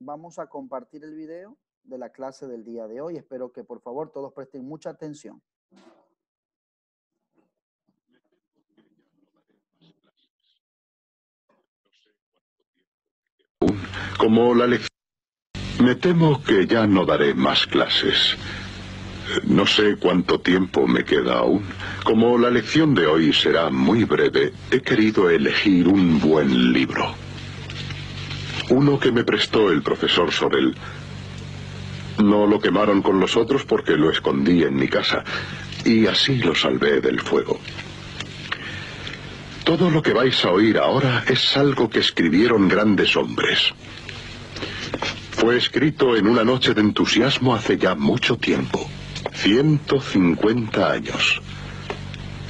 vamos a compartir el video de la clase del día de hoy. Espero que por favor todos presten mucha atención. Como la lección... Me temo que ya no daré más clases. No sé cuánto tiempo me queda aún. Como la lección de hoy será muy breve, he querido elegir un buen libro. Uno que me prestó el profesor Sorel. No lo quemaron con los otros porque lo escondí en mi casa, y así lo salvé del fuego. Todo lo que vais a oír ahora es algo que escribieron grandes hombres. Fue escrito en una noche de entusiasmo hace ya mucho tiempo, 150 años.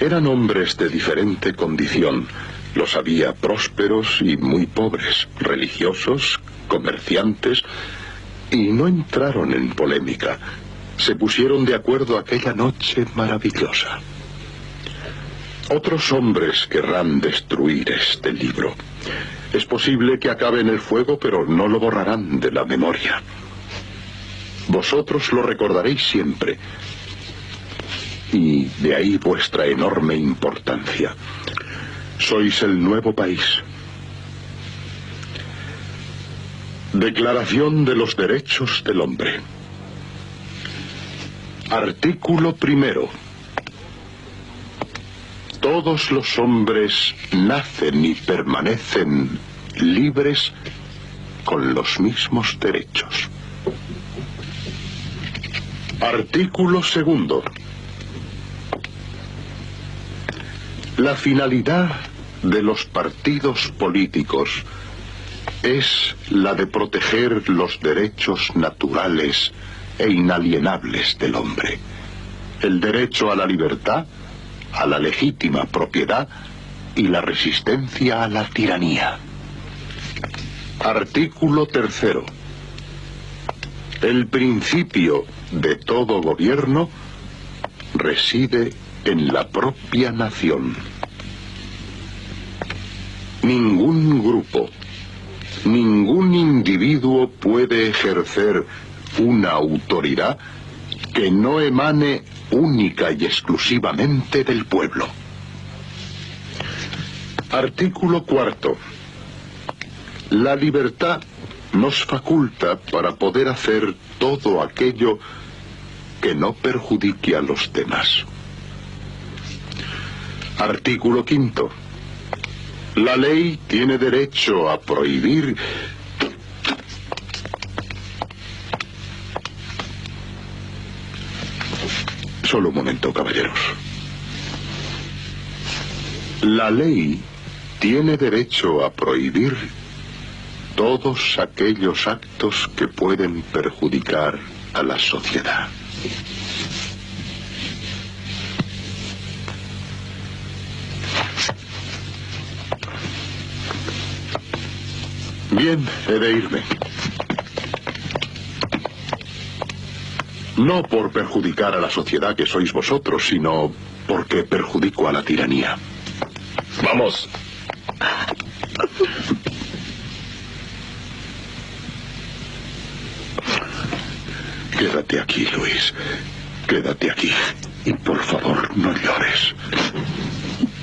Eran hombres de diferente condición. Los había prósperos y muy pobres, religiosos, comerciantes, y no entraron en polémica. Se pusieron de acuerdo aquella noche maravillosa. Otros hombres querrán destruir este libro. Es posible que acabe en el fuego, pero no lo borrarán de la memoria. Vosotros lo recordaréis siempre. Y de ahí vuestra enorme importancia. Sois el nuevo país. Declaración de los Derechos del Hombre. Artículo primero. Todos los hombres nacen y permanecen libres con los mismos derechos. Artículo segundo. La finalidad de los partidos políticos es la de proteger los derechos naturales e inalienables del hombre. El derecho a la libertad, a la legítima propiedad y la resistencia a la tiranía. Artículo tercero. El principio de todo gobierno reside en la propia nación. Ningún grupo, ningún individuo puede ejercer una autoridad que no emane única y exclusivamente del pueblo. Artículo cuarto. La libertad nos faculta para poder hacer todo aquello que no perjudique a los demás. Artículo quinto. La ley tiene derecho a prohibir... Solo un momento, caballeros. La ley tiene derecho a prohibir todos aquellos actos que pueden perjudicar a la sociedad. Bien, he de irme. No por perjudicar a la sociedad que sois vosotros, sino porque perjudico a la tiranía. ¡Vamos! Quédate aquí, Luis. Quédate aquí. Y por favor, no llores.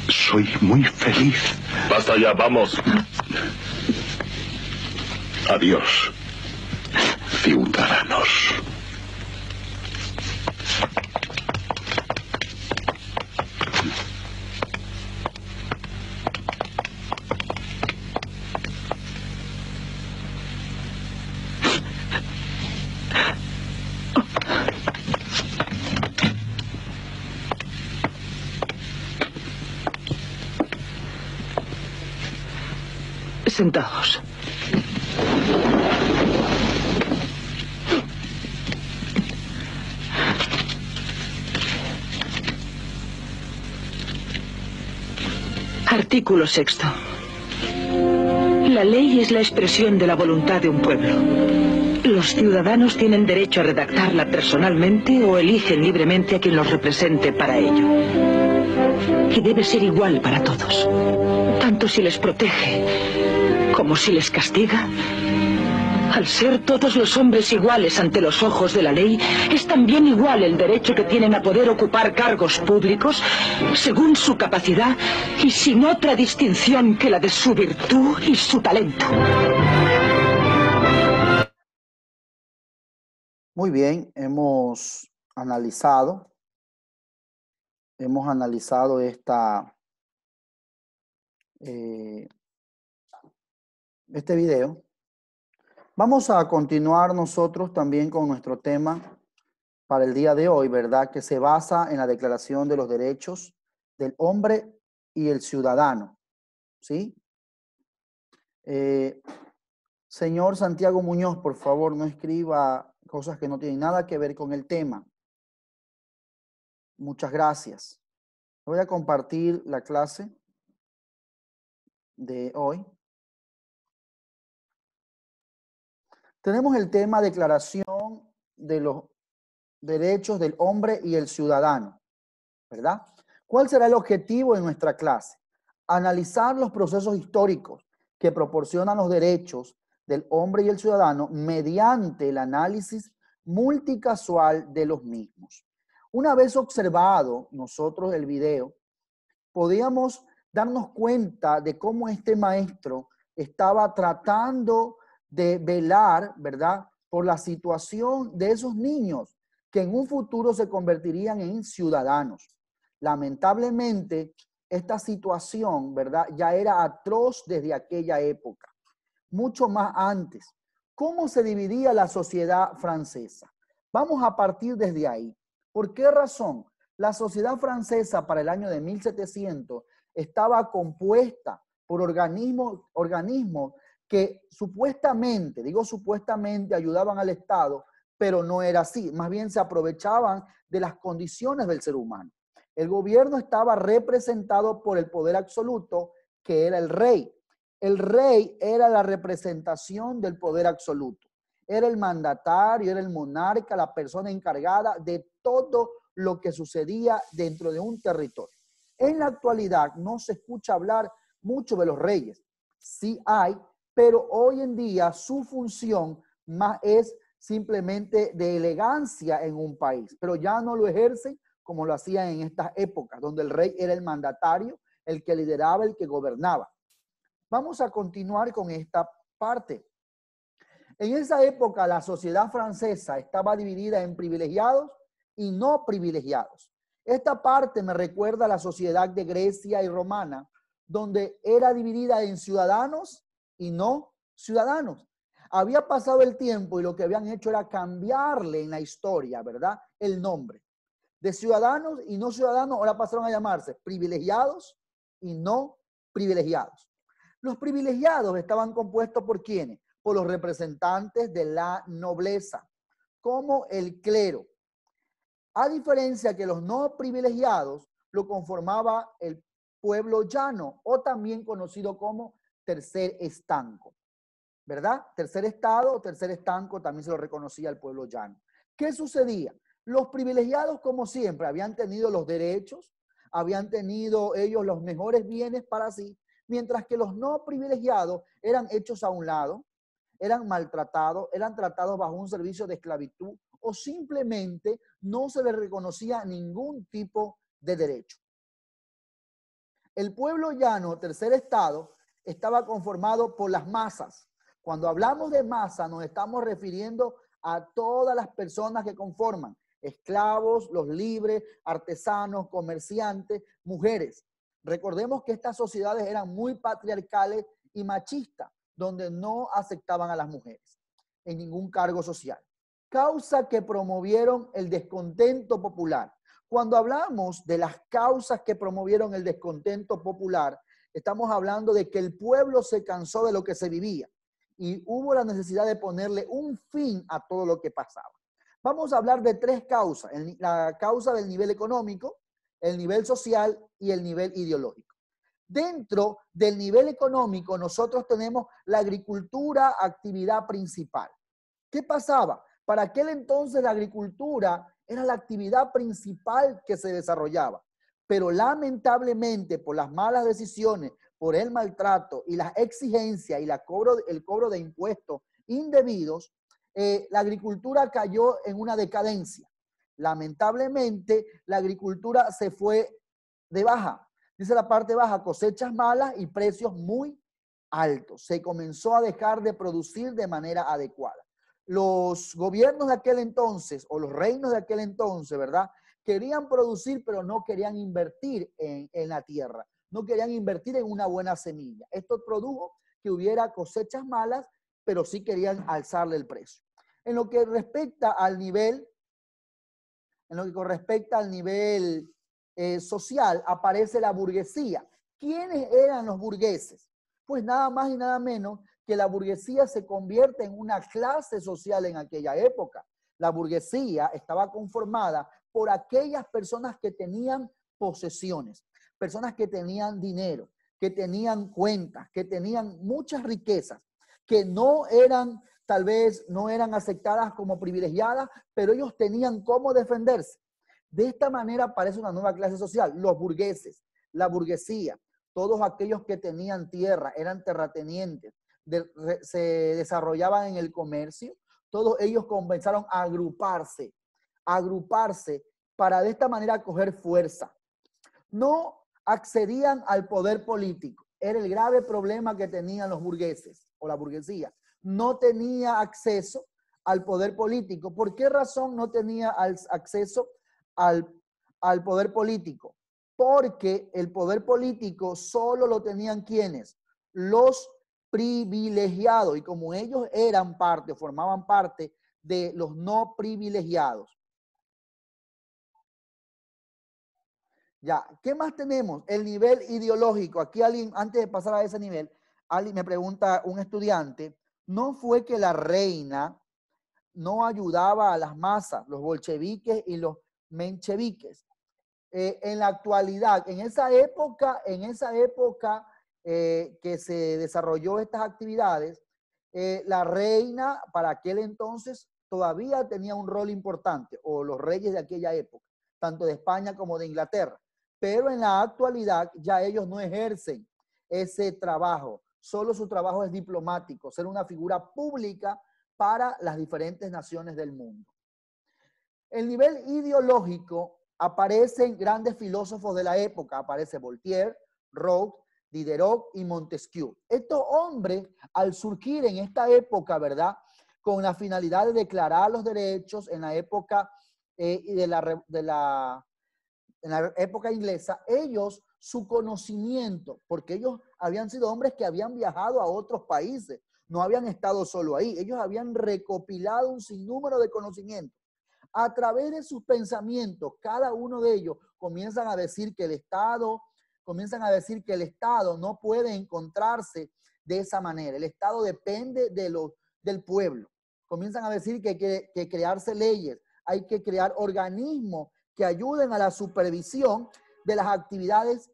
Soy muy feliz. Basta ya, vamos. Adiós, ciudadanos. Sentaos. Artículo sexto. La ley es la expresión de la voluntad de un pueblo. Los ciudadanos tienen derecho a redactarla personalmente o eligen libremente a quien los represente para ello. Y debe ser igual para todos, tanto si les protege como si les castiga Al ser todos los hombres iguales ante los ojos de la ley, es también igual el derecho que tienen a poder ocupar cargos públicos según su capacidad y sin otra distinción que la de su virtud y su talento. Muy bien, hemos analizado este video. Vamos a continuar nosotros también con nuestro tema para el día de hoy, ¿verdad? Que se basa en la Declaración de los Derechos del Hombre y el Ciudadano, ¿sí? Señor Santiago Muñoz, por favor, no escriba cosas que no tienen nada que ver con el tema. Muchas gracias. Voy a compartir la clase de hoy. Tenemos el tema Declaración de los Derechos del Hombre y el Ciudadano, ¿verdad? ¿Cuál será el objetivo de nuestra clase? Analizar los procesos históricos que proporcionan los derechos del hombre y el ciudadano mediante el análisis multicasual de los mismos. Una vez observado nosotros el video, podíamos darnos cuenta de cómo este maestro estaba tratando de velar, ¿verdad?, por la situación de esos niños que en un futuro se convertirían en ciudadanos. Lamentablemente, esta situación, ¿verdad?, ya era atroz desde aquella época, mucho más antes. ¿Cómo se dividía la sociedad francesa? Vamos a partir desde ahí. ¿Por qué razón? La sociedad francesa para el año de 1700 estaba compuesta por organismos que supuestamente, digo supuestamente, ayudaban al Estado, pero no era así. Más bien se aprovechaban de las condiciones del ser humano. El gobierno estaba representado por el poder absoluto, que era el rey. El rey era la representación del poder absoluto. Era el mandatario, era el monarca, la persona encargada de todo lo que sucedía dentro de un territorio. En la actualidad no se escucha hablar mucho de los reyes. Sí hay, pero hoy en día su función más es simplemente de elegancia en un país, pero ya no lo ejercen como lo hacían en estas épocas, donde el rey era el mandatario, el que lideraba, el que gobernaba. Vamos a continuar con esta parte. En esa época la sociedad francesa estaba dividida en privilegiados y no privilegiados. Esta parte me recuerda a la sociedad de Grecia y Romana, donde era dividida en ciudadanos y no ciudadanos. Había pasado el tiempo y lo que habían hecho era cambiarle en la historia, ¿verdad?, el nombre. De ciudadanos y no ciudadanos ahora pasaron a llamarse privilegiados y no privilegiados. Los privilegiados estaban compuestos ¿por quiénes? Por los representantes de la nobleza, como el clero. A diferencia que los no privilegiados lo conformaba el pueblo llano, o también conocido como tercer estanco, ¿verdad? Tercer estado o tercer estanco también se lo reconocía al pueblo llano. ¿Qué sucedía? Los privilegiados, como siempre, habían tenido los derechos, habían tenido ellos los mejores bienes para sí, mientras que los no privilegiados eran hechos a un lado, eran maltratados, eran tratados bajo un servicio de esclavitud o simplemente no se les reconocía ningún tipo de derecho. El pueblo llano, tercer estado, estaba conformado por las masas. Cuando hablamos de masa nos estamos refiriendo a todas las personas que conforman, esclavos, los libres, artesanos, comerciantes, mujeres. Recordemos que estas sociedades eran muy patriarcales y machistas, donde no aceptaban a las mujeres en ningún cargo social. Causa que promovieron el descontento popular. Cuando hablamos de las causas que promovieron el descontento popular, estamos hablando de que el pueblo se cansó de lo que se vivía y hubo la necesidad de ponerle un fin a todo lo que pasaba. Vamos a hablar de tres causas: la causa del nivel económico, el nivel social y el nivel ideológico. Dentro del nivel económico nosotros tenemos la agricultura, actividad principal. ¿Qué pasaba? Para aquel entonces la agricultura era la actividad principal que se desarrollaba, pero lamentablemente por las malas decisiones, por el maltrato y las exigencias y el cobro de impuestos indebidos, la agricultura cayó en una decadencia. Lamentablemente, la agricultura se fue de baja. Dice la parte baja, cosechas malas y precios muy altos. Se comenzó a dejar de producir de manera adecuada. Los gobiernos de aquel entonces, o los reinos de aquel entonces, ¿verdad? Querían producir, pero no querían invertir en la tierra. No querían invertir en una buena semilla. Esto produjo que hubiera cosechas malas, pero sí querían alzarle el precio. En lo que respecta al nivel, social, aparece la burguesía. ¿Quiénes eran los burgueses? Pues nada más y nada menos que la burguesía se convierte en una clase social en aquella época. La burguesía estaba conformada por aquellas personas que tenían posesiones, personas que tenían dinero, que tenían cuentas, que tenían muchas riquezas, que no eran, tal vez no eran aceptadas como privilegiadas, pero ellos tenían cómo defenderse. De esta manera aparece una nueva clase social, los burgueses, la burguesía, todos aquellos que tenían tierra, eran terratenientes, se desarrollaban en el comercio, todos ellos comenzaron a agruparse para de esta manera coger fuerza. No accedían al poder político. Era el grave problema que tenían los burgueses o la burguesía. No tenía acceso al poder político. ¿Por qué razón no tenía acceso al poder político? Porque el poder político solo lo tenían ¿quiénes? Los privilegiados. Y como ellos eran parte o formaban parte de los no privilegiados. Ya, ¿qué más tenemos? El nivel ideológico. Aquí alguien, antes de pasar a ese nivel, alguien me pregunta, un estudiante, ¿no fue que la reina no ayudaba a las masas, los bolcheviques y los mencheviques? En la actualidad, en esa época que se desarrolló estas actividades, la reina para aquel entonces todavía tenía un rol importante, o los reyes de aquella época, tanto de España como de Inglaterra. Pero en la actualidad ya ellos no ejercen ese trabajo, solo su trabajo es diplomático, ser una figura pública para las diferentes naciones del mundo. El nivel ideológico, aparecen grandes filósofos de la época, aparece Voltaire, Rousseau, Diderot y Montesquieu. Estos hombres, al surgir en esta época, ¿verdad?, con la finalidad de declarar los derechos en la época en la época inglesa, ellos, su conocimiento, porque ellos habían sido hombres que habían viajado a otros países, no habían estado solo ahí, ellos habían recopilado un sinnúmero de conocimientos. A través de sus pensamientos, cada uno de ellos comienzan a decir que el Estado no puede encontrarse de esa manera. El Estado depende del pueblo. Comienzan a decir que hay que crearse leyes, hay que crear organismos que ayuden a la supervisión de las actividades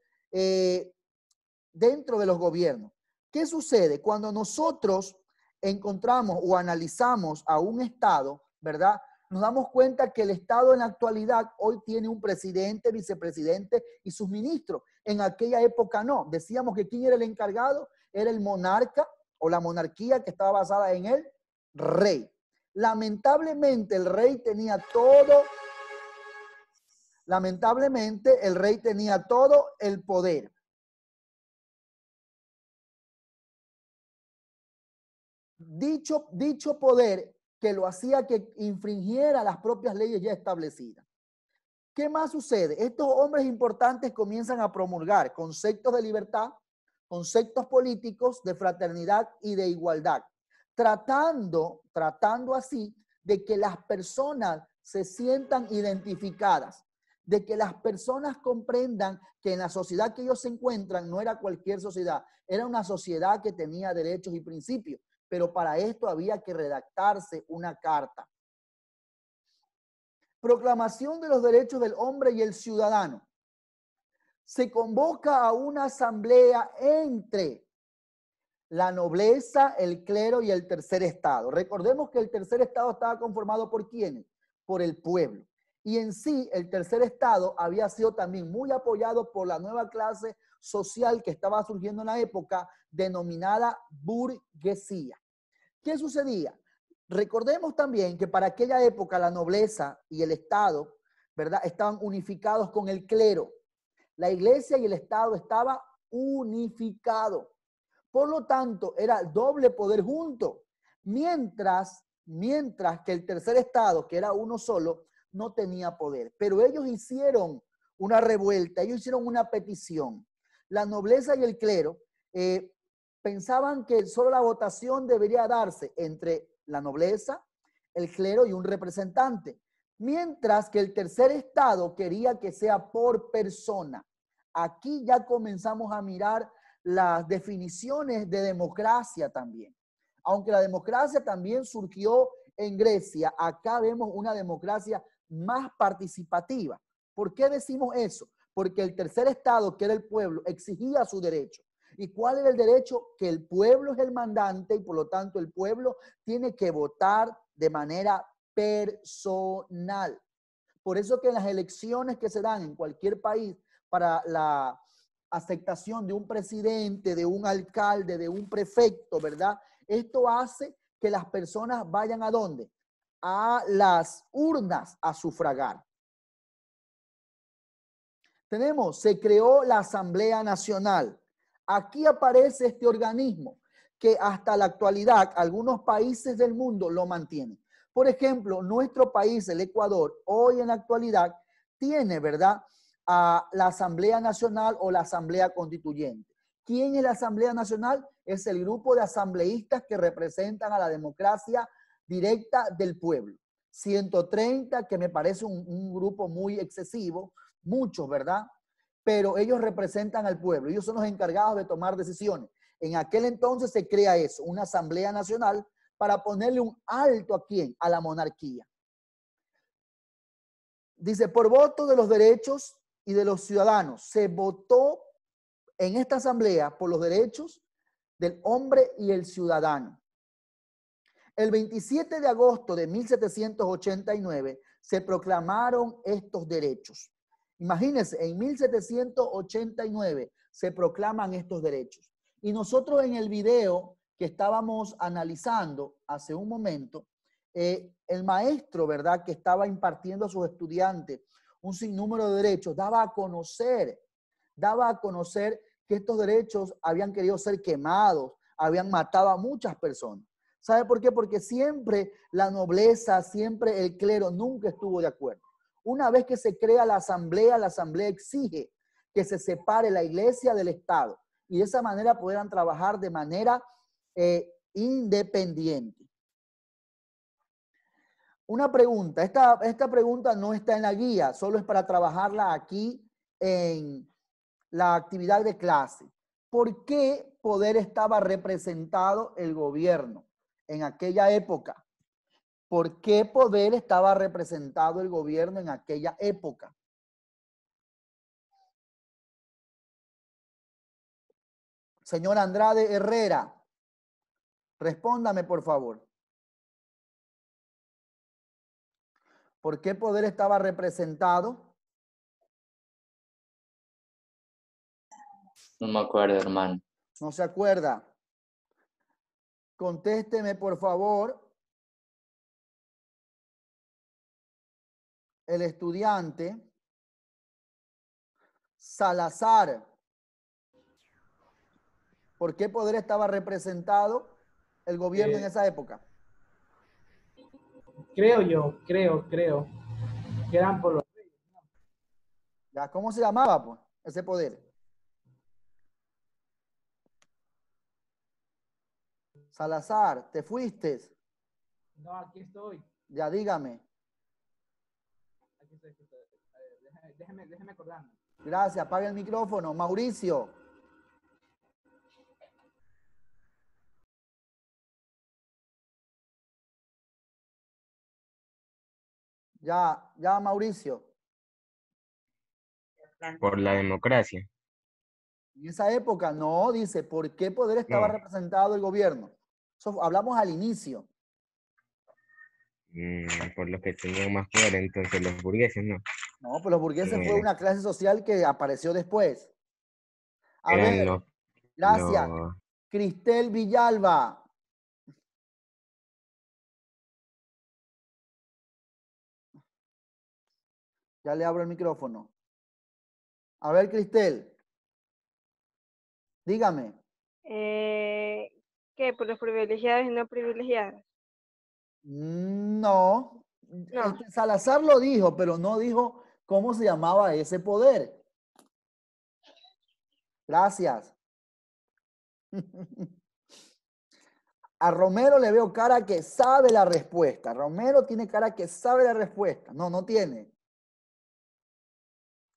dentro de los gobiernos. ¿Qué sucede? Cuando nosotros encontramos o analizamos a un Estado, ¿verdad?, nos damos cuenta que el Estado en la actualidad hoy tiene un presidente, vicepresidente y sus ministros. En aquella época no. Decíamos que ¿quién era el encargado? Era el monarca o la monarquía que estaba basada en el rey. Lamentablemente el rey tenía todo el poder. Dicho poder que lo hacía que infringiera las propias leyes ya establecidas. ¿Qué más sucede? Estos hombres importantes comienzan a promulgar conceptos de libertad, conceptos políticos de fraternidad y de igualdad, tratando así de que las personas se sientan identificadas, de que las personas comprendan que en la sociedad que ellos se encuentran no era cualquier sociedad, era una sociedad que tenía derechos y principios. Pero para esto había que redactarse una carta. Proclamación de los derechos del hombre y el ciudadano. Se convoca a una asamblea entre la nobleza, el clero y el tercer estado. Recordemos que el tercer estado estaba conformado ¿por quiénes? Por el pueblo. Y en sí, el tercer estado había sido también muy apoyado por la nueva clase social que estaba surgiendo en la época, denominada burguesía. ¿Qué sucedía? Recordemos también que para aquella época la nobleza y el Estado, ¿verdad?, estaban unificados con el clero. La iglesia y el Estado estaban unificados. Por lo tanto, era doble poder junto. Mientras que el tercer Estado, que era uno solo, no tenía poder. Pero ellos hicieron una revuelta, ellos hicieron una petición. La nobleza y el clero pensaban que solo la votación debería darse entre la nobleza, el clero y un representante, mientras que el tercer Estado quería que sea por persona. Aquí ya comenzamos a mirar las definiciones de democracia también. Aunque la democracia también surgió en Grecia, acá vemos una democracia más participativa. ¿Por qué decimos eso? Porque el tercer Estado, que era el pueblo, exigía su derecho. ¿Y cuál era el derecho? Que el pueblo es el mandante y por lo tanto el pueblo tiene que votar de manera personal. Por eso que en las elecciones que se dan en cualquier país para la aceptación de un presidente, de un alcalde, de un prefecto, ¿verdad? Esto hace que las personas vayan ¿a dónde? A las urnas a sufragar. Se creó la Asamblea Nacional. Aquí aparece este organismo que hasta la actualidad algunos países del mundo lo mantienen. Por ejemplo, nuestro país, el Ecuador, hoy en la actualidad tiene, ¿verdad?, a la Asamblea Nacional o la Asamblea Constituyente. ¿Quién es la Asamblea Nacional? Es el grupo de asambleístas que representan a la democracia directa del pueblo. 130, que me parece un grupo muy excesivo, muchos, ¿verdad? Pero ellos representan al pueblo, ellos son los encargados de tomar decisiones. En aquel entonces se crea eso, una Asamblea Nacional, para ponerle un alto ¿a quién? A la monarquía. Dice, por voto de los derechos y de los ciudadanos, se votó en esta asamblea por los derechos del hombre y el ciudadano. El 27 de agosto de 1789 se proclamaron estos derechos. Imagínense, en 1789 se proclaman estos derechos. Y nosotros en el video que estábamos analizando hace un momento, el maestro, ¿verdad?, que estaba impartiendo a sus estudiantes un sinnúmero de derechos, daba a conocer que estos derechos habían querido ser quemados, habían matado a muchas personas. ¿Sabe por qué? Porque siempre la nobleza, siempre el clero nunca estuvo de acuerdo. Una vez que se crea la asamblea exige que se separe la iglesia del Estado y de esa manera puedan trabajar de manera independiente. Una pregunta, esta pregunta no está en la guía, solo es para trabajarla aquí en la actividad de clase. ¿Por qué poder estaba representado el gobierno en aquella época? ¿Por qué poder estaba representado el gobierno en aquella época? Señor Andrade Herrera, respóndame por favor. ¿Por qué poder estaba representado? No me acuerdo, hermano. ¿No se acuerda? Contésteme por favor. El estudiante Salazar. ¿Por qué poder estaba representado el gobierno en esa época? Creo, que eran por los reyes. ¿Ya? ¿Cómo se llamaba, pues, ese poder? Salazar, ¿te fuiste? No, aquí estoy. Ya, dígame. Aquí estoy. Déjeme acordarme. Gracias, apaga el micrófono. Mauricio. Ya, Mauricio. Por la democracia. En esa época, no, dice, ¿por qué poder estaba representado el gobierno? Eso hablamos al inicio. Por los que tenían más poder, entonces los burgueses, ¿no? No, pues los burgueses fue una clase social que apareció después. A ver, gracias. Cristel Villalba. Ya le abro el micrófono. A ver, Cristel. Dígame. ¿Qué? ¿Por los privilegiados y no privilegiados? No. No. Salazar lo dijo, pero no dijo cómo se llamaba ese poder. Gracias. A Romero le veo cara que sabe la respuesta. Romero tiene cara que sabe la respuesta. No, no tiene.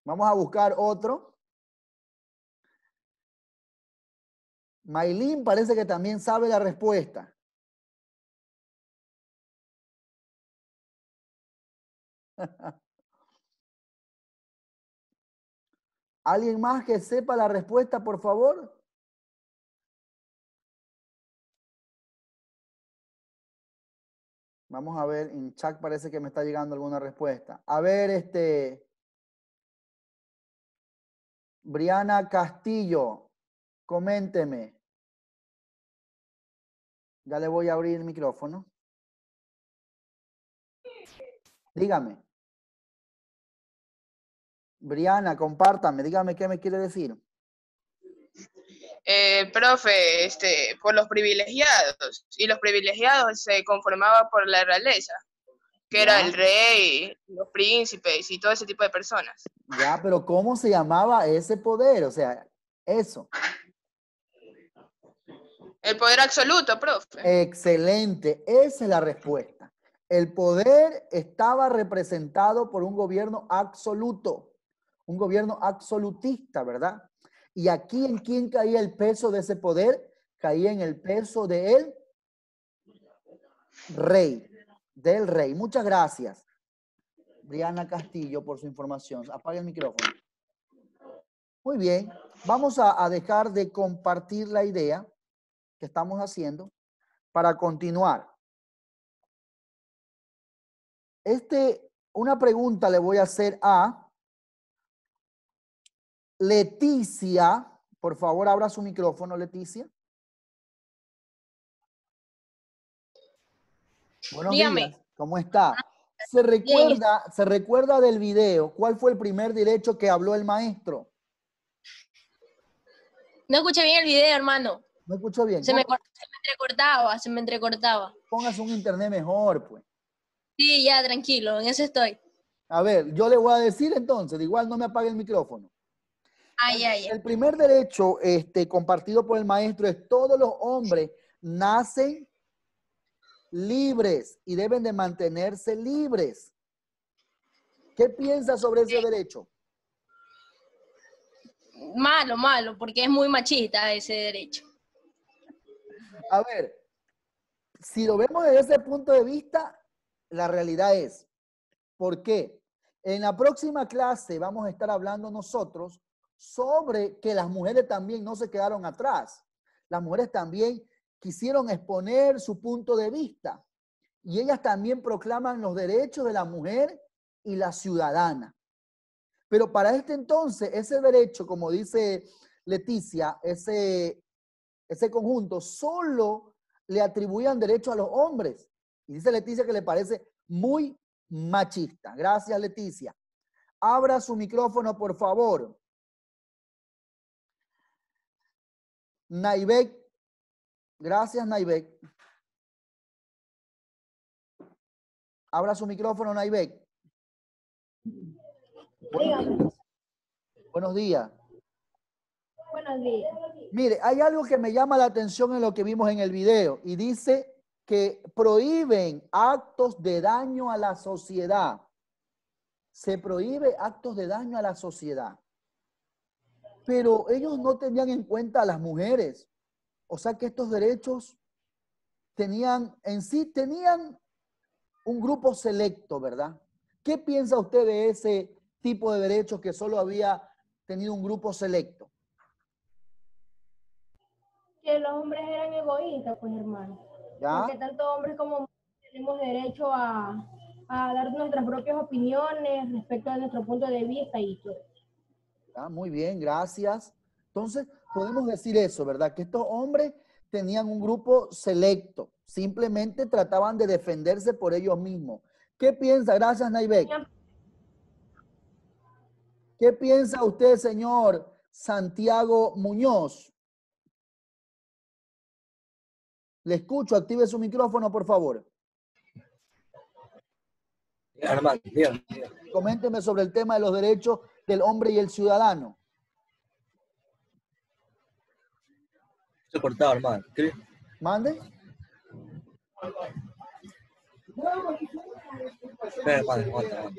Vamos a buscar otro. Maylin parece que también sabe la respuesta. ¿Alguien más que sepa la respuesta, por favor? Vamos a ver, en chat parece que me está llegando alguna respuesta. A ver, Briana Castillo, coménteme. Ya le voy a abrir el micrófono. Dígame. Briana, compártame, dígame qué me quiere decir. Profe, por los privilegiados, y los privilegiados se conformaban por la realeza, que era el rey, los príncipes y todo ese tipo de personas. Ya, pero ¿cómo se llamaba ese poder? O sea, eso. El poder absoluto, profe. Excelente, esa es la respuesta. El poder estaba representado por un gobierno absoluto, un gobierno absolutista, ¿verdad? Y aquí, ¿en quién caía el peso de ese poder? Caía en el peso de él rey, del rey. Muchas gracias, Briana Castillo, por su información. Apague el micrófono. Muy bien, vamos a dejar de compartir la idea que estamos haciendo para continuar. Una pregunta le voy a hacer a Leticia. Por favor, abra su micrófono, Leticia. Buenos Dígame. días, ¿cómo está? ¿Se recuerda del video? ¿Cuál fue el primer derecho que habló el maestro? No escuché bien el video, hermano. ¿No escuchó bien? Se me entrecortaba. Póngase un internet mejor, pues. Sí, ya, tranquilo, en eso estoy. A ver, yo le voy a decir entonces, igual no me apague el micrófono. Ay. El primer derecho compartido por el maestro es: todos los hombres nacen libres y deben de mantenerse libres. ¿Qué piensa sobre ese derecho? Malo, porque es muy machista ese derecho. A ver, si lo vemos desde ese punto de vista, la realidad es, ¿por qué? En la próxima clase vamos a estar hablando nosotros sobre que las mujeres también no se quedaron atrás. Las mujeres también quisieron exponer su punto de vista y ellas también proclaman los derechos de la mujer y la ciudadana. Pero para este entonces, ese derecho, como dice Leticia, ese conjunto, solo le atribuían derecho a los hombres. Y dice Leticia que le parece muy machista. Gracias, Leticia. Abra su micrófono, por favor. Naibek. Gracias, Naibek. Abra su micrófono, Naibek. Buenos días. Buenos días. Mire, hay algo que me llama la atención en lo que vimos en el video y dice que prohíben actos de daño a la sociedad. Se prohíbe actos de daño a la sociedad. Pero ellos no tenían en cuenta a las mujeres. O sea que estos derechos tenían un grupo selecto, ¿verdad? ¿Qué piensa usted de ese tipo de derechos que solo había tenido un grupo selecto? Que los hombres eran egoístas, pues, hermano. ¿Ya? Porque tanto hombres como mujeres tenemos derecho a dar nuestras propias opiniones respecto a nuestro punto de vista y todo. ¿Ya? Muy bien, gracias. Entonces, podemos decir eso, ¿verdad? Que estos hombres tenían un grupo selecto. Simplemente trataban de defenderse por ellos mismos. ¿Qué piensa? Gracias, Naibek. ¿Qué piensa usted, señor Santiago Muñoz? Le escucho, active su micrófono, por favor. Armando, dígame. Coménteme sobre el tema de los derechos del hombre y el ciudadano. Se cortado, hermano. ¿Qué? ¿Mande? Espera, hermano,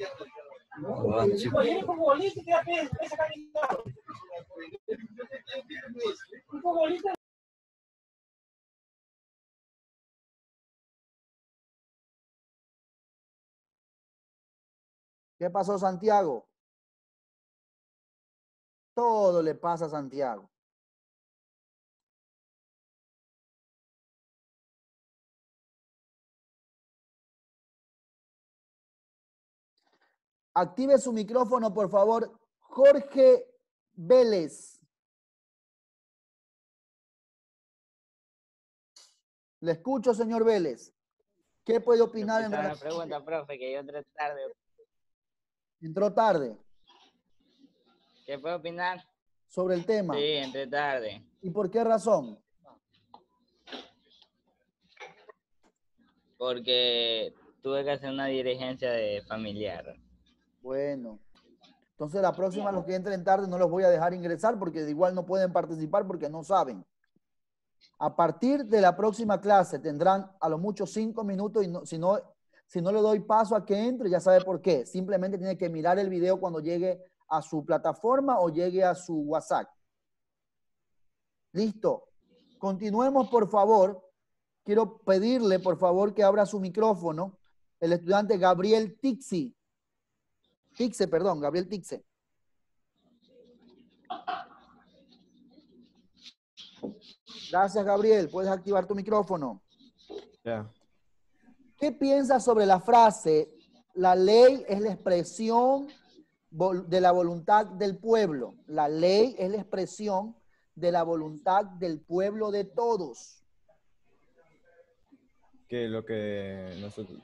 ¿Qué pasó, Santiago? Todo le pasa a Santiago. Active su micrófono, por favor, Jorge Vélez. Le escucho, señor Vélez. ¿Qué puede opinar en Una relación? pregunta, profe, que yo entré tarde. Entró tarde. ¿Qué puedo opinar? Sobre el tema. Sí, entré tarde. ¿Y por qué razón? Porque tuve que hacer una diligencia de familiar. Bueno. Entonces la próxima, los que entren tarde, no los voy a dejar ingresar porque de igual no pueden participar porque no saben. A partir de la próxima clase tendrán a lo mucho 5 minutos y si no le doy paso a que entre, ya sabe por qué. Simplemente tiene que mirar el video cuando llegue a su plataforma o llegue a su WhatsApp. Listo. Continuemos, por favor. Quiero pedirle, por favor, que abra su micrófono. El estudiante Gabriel Tixe. Gabriel Tixe. Gracias, Gabriel. Puedes activar tu micrófono. Ya. ¿Qué piensas sobre la frase, la ley es la expresión de la voluntad del pueblo? La ley es la expresión de la voluntad del pueblo de todos. Que lo que nosotros,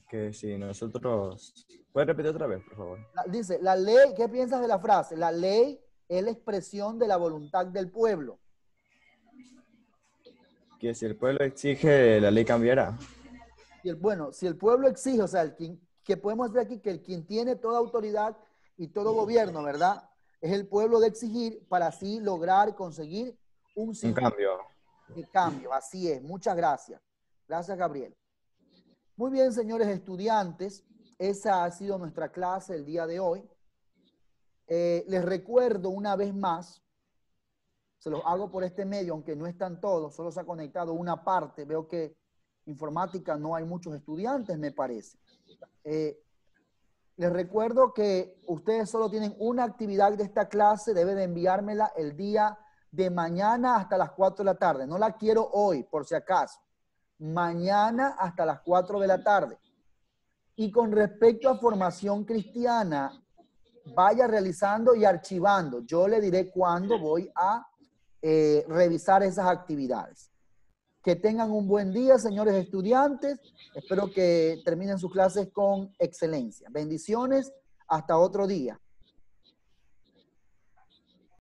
que si nosotros, ¿puedes repetir otra vez, por favor? Dice, la ley, ¿qué piensas de la frase? La ley es la expresión de la voluntad del pueblo. Que si el pueblo exige, la ley cambiará. Bueno, si el pueblo exige, o sea, que podemos ver aquí que quien tiene toda autoridad y todo gobierno, ¿verdad? Es el pueblo de exigir para así lograr conseguir un cambio. De cambio, así es. Muchas gracias. Gracias, Gabriel. Muy bien, señores estudiantes, esa ha sido nuestra clase el día de hoy. Les recuerdo una vez más, se los hago por este medio, aunque no están todos, solo se ha conectado una parte. Veo que informática no hay muchos estudiantes, me parece. Les recuerdo que ustedes solo tienen una actividad de esta clase, deben de enviármela el día de mañana hasta las 4 de la tarde. No la quiero hoy, por si acaso. Mañana hasta las 4 de la tarde. Y con respecto a formación cristiana, vaya realizando y archivando. Yo le diré cuándo voy a revisar esas actividades. Que tengan un buen día, señores estudiantes. Espero que terminen sus clases con excelencia. Bendiciones. Hasta otro día.